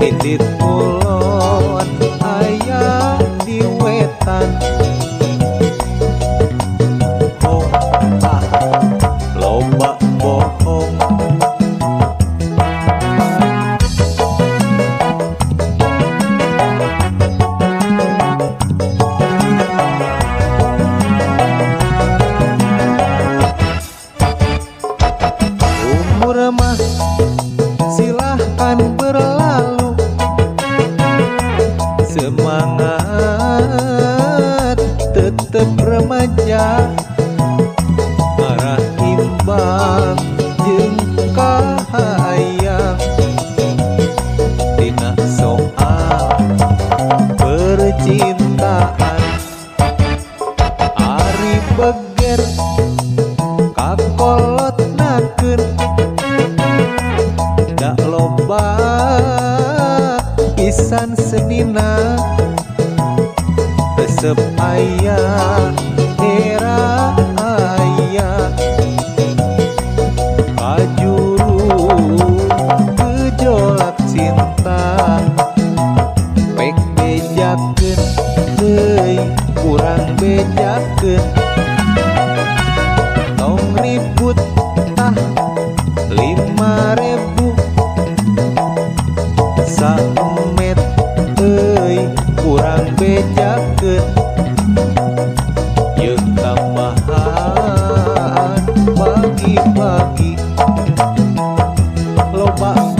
Titit kulon aya di wetan. Loba bohong. Umur mah silahkan berlalu, semangat tetap remaja, marah imbang jeung kahayang tina soal percintaan. Ari beger kakolot nakeun, da loba pisan senina, resep aya era aya, kajuru gejolak cinta. Pek bejakeun deui kurang bejakeun, tong ribut tah 5.000 samet euy kurang bejakeun. Yeuk tambahan bagi-bagi loba